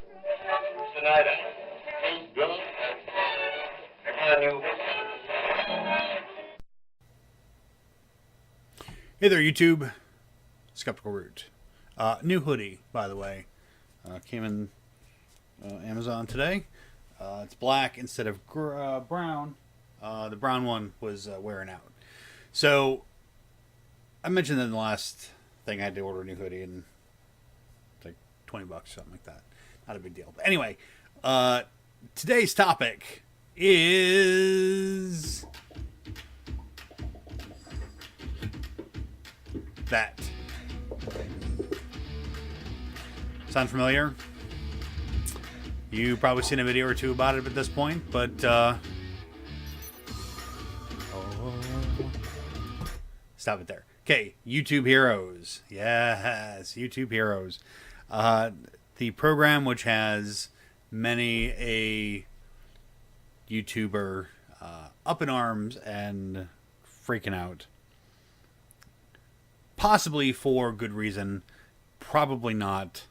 Tonight, drunk. I got a new. Hey there, YouTube. SkepticalRoot. New hoodie, by the way. Came in Amazon today. It's black instead of brown. The brown one was wearing out. So, I mentioned in the last thing I had to order a new hoodie, and it's like $20, something like that. Not a big deal. But anyway, today's topic is that. Sound familiar? You've probably seen a video or two about it at this point, but stop it there. Okay, YouTube Heroes. Yes, YouTube Heroes. The program which has many a YouTuber up in arms and freaking out. Possibly for good reason, probably not.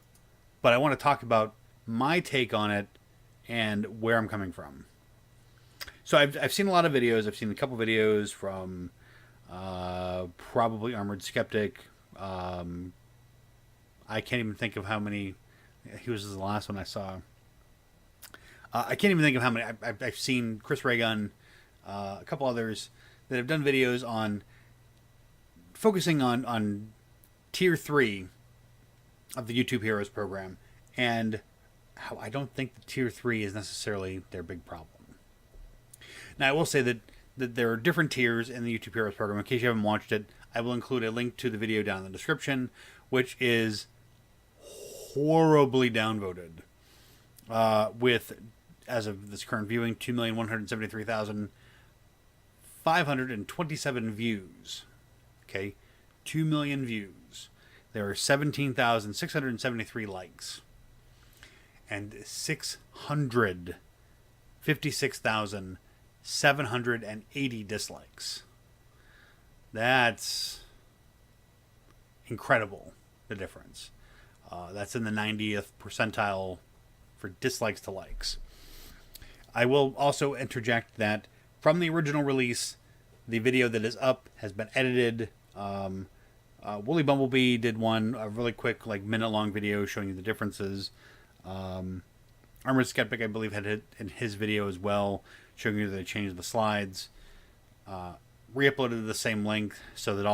But I want to talk about my take on it and where I'm coming from. So I've seen a lot of videos. I've seen a couple videos from probably Armored Skeptic. I can't even think of how many. He was the last one I saw. I can't even think of how many. I've seen Chris Raygun, a couple others that have done videos on focusing on tier 3 of the YouTube Heroes program, and how I don't think the tier 3 is necessarily their big problem. Now, I will say that there are different tiers in the YouTube Heroes program. In case you haven't watched it, I will include a link to the video down in the description, which is horribly downvoted, with, as of this current viewing, 2,173,527 views. Okay, 2 million views. There are 17,673 likes and 656,780 dislikes. That's incredible, the difference. That's in the 90th percentile for dislikes to likes. I will also interject that from the original release, the video that is up has been edited. Woolly Bumblebee did one, a really quick, like minute-long video showing you the differences. Armored Skeptic, I believe, had it in his video as well, showing you that they changed the slides. Re-uploaded the same link so that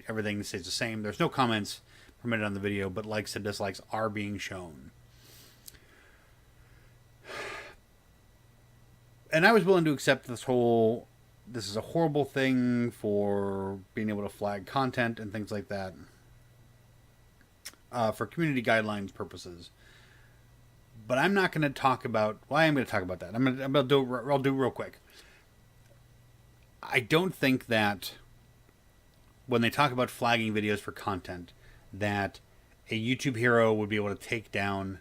everything stays the same. There's no comments permitted on the video, but likes and dislikes are being shown. And I was willing to accept this is a horrible thing for being able to flag content and things like that, for community guidelines purposes. But I'm not going to talk about. Well, I am going to talk about that. I'll do real quick. I don't think that when they talk about flagging videos for content, that a YouTube hero would be able to take down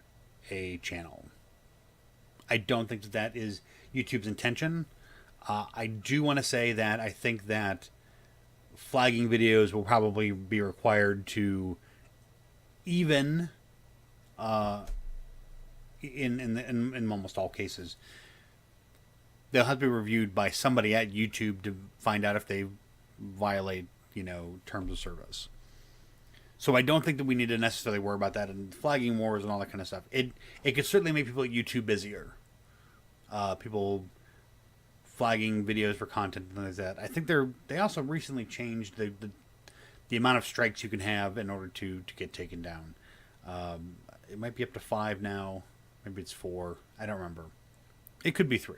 a channel. I don't think that is YouTube's intention. I do want to say that I think that flagging videos will probably be required to even, in almost all cases, they'll have to be reviewed by somebody at YouTube to find out if they violate, terms of service. So I don't think that we need to necessarily worry about that and flagging wars and all that kind of stuff. It could certainly make people at YouTube busier. People flagging videos for content and things like that. I think they also recently changed the amount of strikes you can have in order to get taken down. It might be up to 5 now. Maybe it's 4. I don't remember. It could be 3.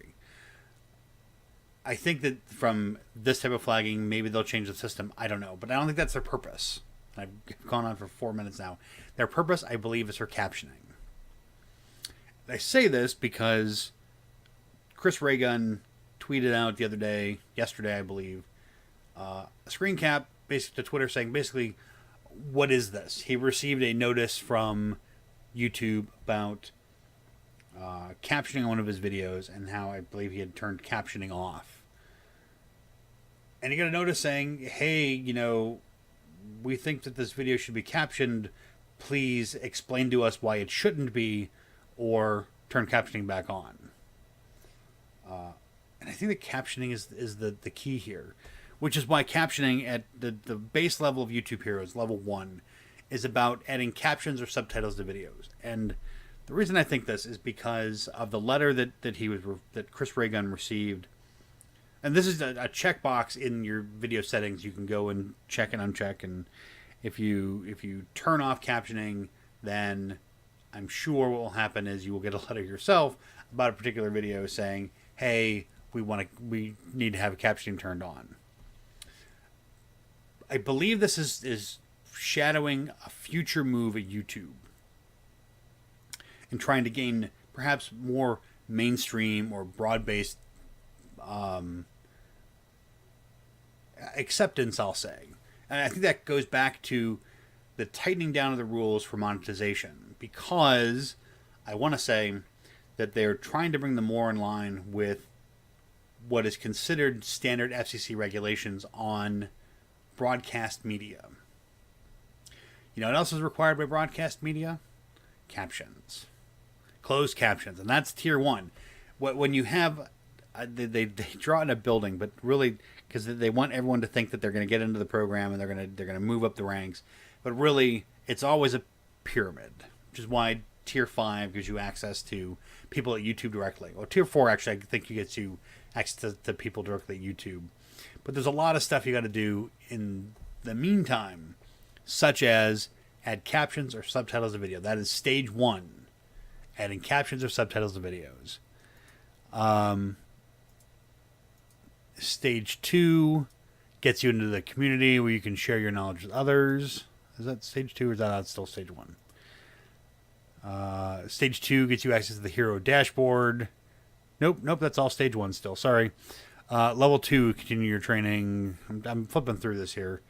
I think that from this type of flagging, maybe they'll change the system. I don't know. But I don't think that's their purpose. I've gone on for 4 minutes now. Their purpose, I believe, is for captioning. I say this because Chris Raygun tweeted out the other day, yesterday I believe, a screen cap basically to Twitter saying basically, what is this? He received a notice from YouTube about captioning one of his videos and how I believe he had turned captioning off. And he got a notice saying, hey, we think that this video should be captioned. Please explain to us why it shouldn't be, or turn captioning back on. And I think that captioning is the key here, which is why captioning at the base level of YouTube Heroes, level 1, is about adding captions or subtitles to videos. And the reason I think this is because of the letter that Chris Ray Gun received. And this is a checkbox in your video settings. You can go and check and uncheck. And if you turn off captioning, then I'm sure what will happen is you will get a letter yourself about a particular video saying, "Hey, we need to have captioning turned on." I believe this is shadowing a future move at YouTube and trying to gain perhaps more mainstream or broad-based acceptance, I'll say. And I think that goes back to the tightening down of the rules for monetization, because I want to say that they're trying to bring them more in line with what is considered standard FCC regulations on broadcast media. You know what else is required by broadcast media? Captions. Closed captions. And that's tier 1. When you have... They draw in a building, but really... because they want everyone to think that they're going to get into the program and they're going to move up the ranks. But really, it's always a pyramid, which is why tier 5 gives you access to people at YouTube directly. Or tier 4, actually, I think you get you access to people directly at YouTube. But there's a lot of stuff you got to do in the meantime, such as add captions or subtitles to video. That is stage 1, adding captions or subtitles to videos. Stage 2 gets you into the community where you can share your knowledge with others. Is that stage 2 or is that still stage 1? Stage 2 gets you access to the hero dashboard. Nope, that's all stage 1 still. Sorry. Level 2, continue your training. I'm flipping through this here.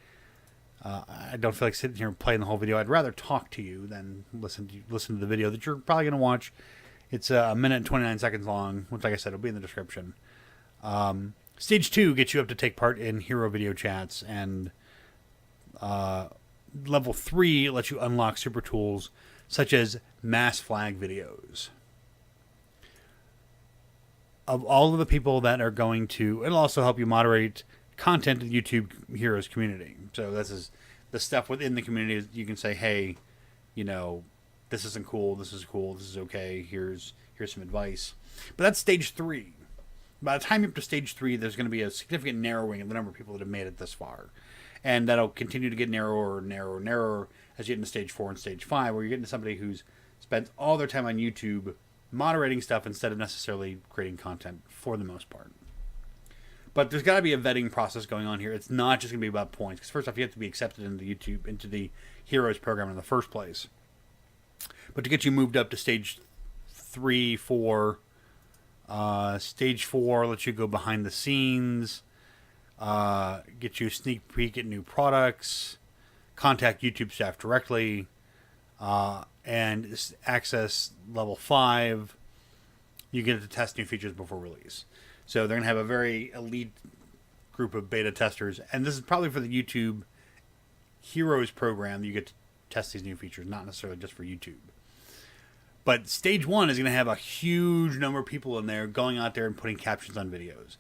I don't feel like sitting here and playing the whole video. I'd rather talk to you than listen to the video that you're probably going to watch. It's a minute and 29 seconds long, which, like I said, will be in the description. Stage 2 gets you up to take part in hero video chats, and level 3 lets you unlock super tools such as mass flag videos. Of all of the people that are going to... it'll also help you moderate content in the YouTube Heroes community. So this is the stuff within the community. You can say, hey, you know, this isn't cool, this is cool, this is okay, here's some advice. But that's stage 3. By the time you're up to stage 3, there's going to be a significant narrowing of the number of people that have made it this far. And that'll continue to get narrower and narrower and narrower as you get into stage 4 and stage 5, where you're getting to somebody who's spent all their time on YouTube moderating stuff instead of necessarily creating content for the most part. But there's got to be a vetting process going on here. It's not just going to be about points. Because first off, you have to be accepted into the Heroes program in the first place. But to get you moved up to stage 3, 4... stage 4 lets you go behind the scenes, get you a sneak peek at new products, contact YouTube staff directly, and access level 5. You get to test new features before release. So they're going to have a very elite group of beta testers, and this is probably for the YouTube Heroes program. You get to test these new features, not necessarily just for YouTube. But stage 1 is going to have a huge number of people in there going out there and putting captions on videos.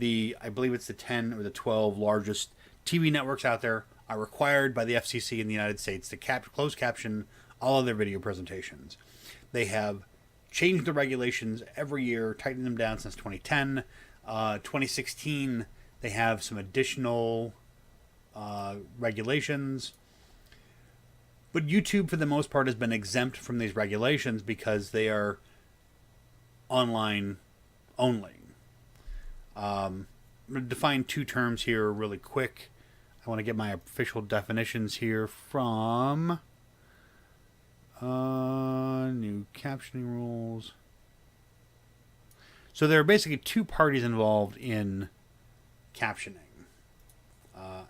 I believe it's the 10 or the 12 largest TV networks out there are required by the FCC in the United States to close caption all of their video presentations. They have changed the regulations every year, tightened them down since 2010. 2016, they have some additional regulations. But YouTube, for the most part, has been exempt from these regulations because they are online only. I'm going to define 2 terms here really quick. I want to get my official definitions here from new captioning rules. So there are basically 2 parties involved in captioning.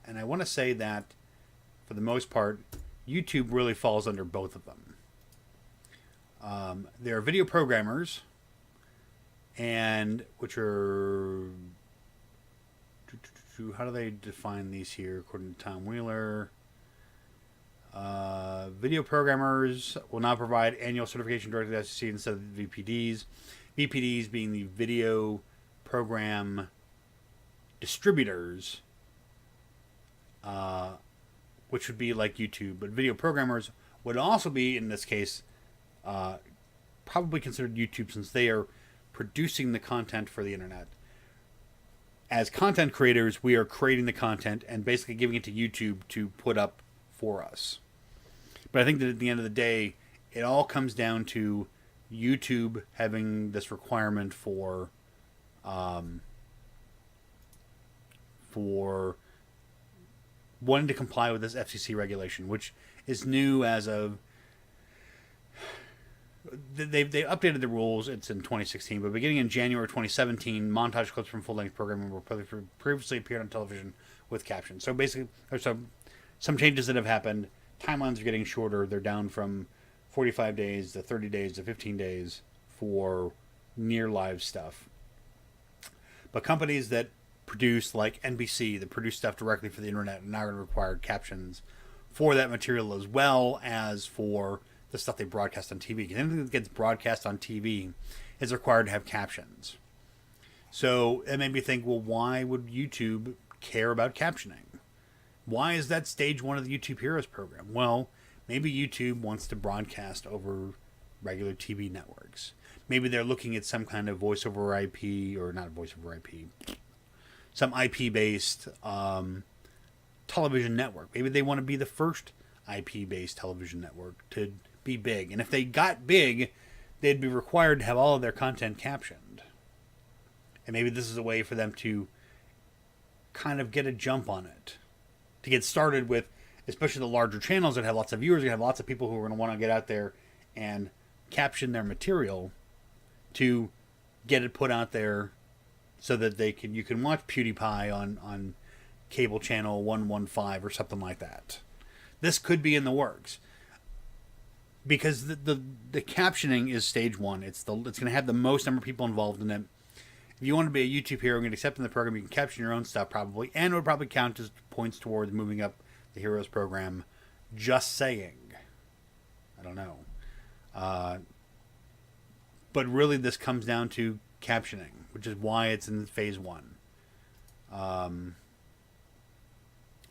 And I want to say that, for the most part, YouTube really falls under both of them. There are video programmers, and which are... how do they define these here according to Tom Wheeler? Video programmers will now provide annual certification directly to the FCC instead of VPDs. VPDs being the video program distributors, which would be like YouTube. But video programmers would also be, in this case, probably considered YouTube, since they are producing the content for the internet. As content creators, we are creating the content and basically giving it to YouTube to put up for us. But I think that at the end of the day, it all comes down to YouTube having this requirement for wanting to comply with this FCC regulation, which is new as of... They updated the rules. It's in 2016, but beginning in January 2017, montage clips from full-length programming were previously appeared on television with captions. So basically, there's some changes that have happened. Timelines are getting shorter. They're down from 45 days to 30 days to 15 days for near live stuff. But companies that produce, like NBC, that produce stuff directly for the internet, are now going to require captions for that material, as well as for the stuff they broadcast on TV. Because anything that gets broadcast on TV is required to have captions. So it made me think, well, why would YouTube care about captioning? Why is that stage one of the YouTube Heroes program? Well, maybe YouTube wants to broadcast over regular TV networks. Maybe they're looking at some kind of voice over IP, or not voice over IP, some IP-based television network. Maybe they want to be the first IP-based television network to be big. And if they got big, they'd be required to have all of their content captioned. And maybe this is a way for them to kind of get a jump on it. To get started with, especially the larger channels that have lots of viewers, that have lots of people who are going to want to get out there and caption their material to get it put out there so that you can watch PewDiePie on cable channel 115 or something like that. This could be in the works. Because the captioning is stage one. It's going to have the most number of people involved in it. If you want to be a YouTube hero and get accepted in the program, you can caption your own stuff probably, and it would probably count as points towards moving up the Heroes program. Just saying. I don't know. But really this comes down to captioning, which is why it's in phase one. And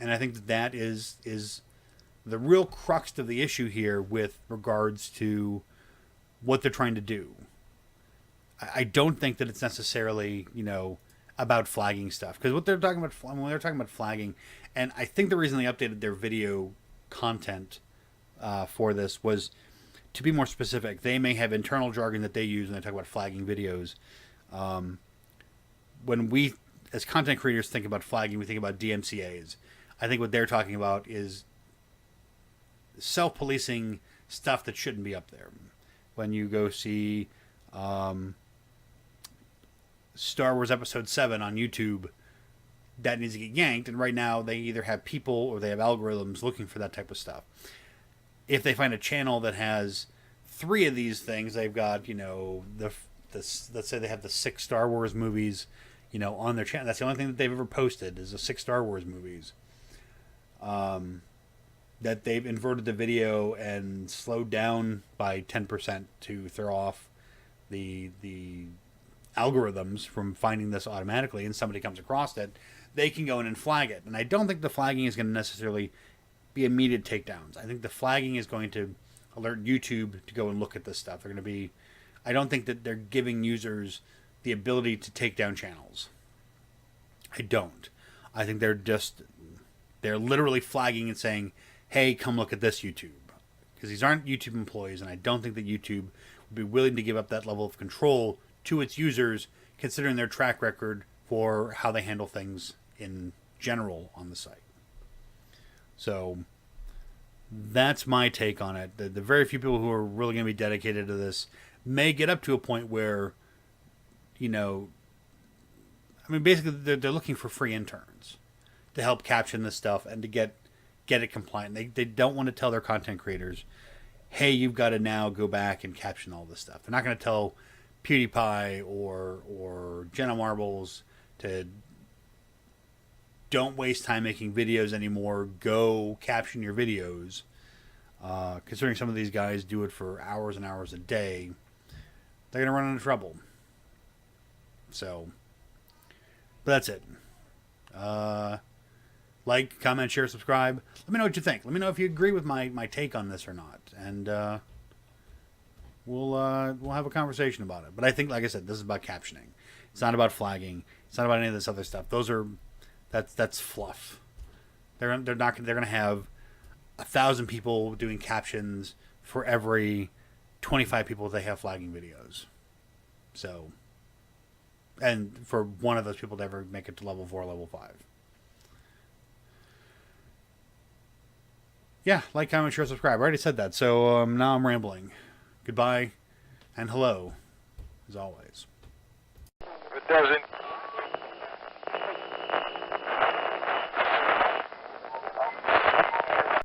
I think that is the real crux of the issue here with regards to what they're trying to do. I don't think that it's necessarily, about flagging stuff. Because what they're talking about, when they're talking about flagging, and I think the reason they updated their video content for this was to be more specific. They may have internal jargon that they use when they talk about flagging videos. When we, as content creators, think about flagging, we think about DMCAs. I think what they're talking about is self-policing stuff that shouldn't be up there. When you go see Star Wars Episode 7 on YouTube, that needs to get yanked, and right now they either have people or they have algorithms looking for that type of stuff. If they find a channel that has 3 of these things, they've got, let's say they have the 6 Star Wars movies, on their channel. That's the only thing that they've ever posted is the 6 Star Wars movies. That they've inverted the video and slowed down by 10% to throw off the algorithms from finding this automatically, and somebody comes across it, they can go in and flag it. And I don't think the flagging is going to necessarily be immediate takedowns. I think the flagging is going to alert YouTube to go and look at this stuff. They're going to be... I don't think that they're giving users the ability to take down channels. I don't. I think they're literally flagging and saying, hey, come look at this, YouTube. Because these aren't YouTube employees, and I don't think that YouTube would be willing to give up that level of control to its users, considering their track record for how they handle things in general on the site. So that's my take on it. The very few people who are really going to be dedicated to this may get up to a point where, basically they're looking for free interns to help caption this stuff and to get it compliant. They don't want to tell their content creators, hey, you've got to now go back and caption all this stuff. They're not going to tell PewDiePie or Jenna Marbles to don't waste time making videos anymore. Go caption your videos. Considering some of these guys do it for hours and hours a day, they're going to run into trouble. So, but that's it. Like, comment, share, subscribe. Let me know what you think. Let me know if you agree with my take on this or not. And we'll have a conversation about it. But I think, like I said, this is about captioning. It's not about flagging. It's not about any of this other stuff. That's fluff. They're gonna have 1,000 people doing captions for every 25 people they have flagging videos. So, and for one of those people to ever make it to level 4, level 5. Yeah, like, comment, share, subscribe. I already said that, so now I'm rambling. Goodbye and hello, as always. If it doesn't,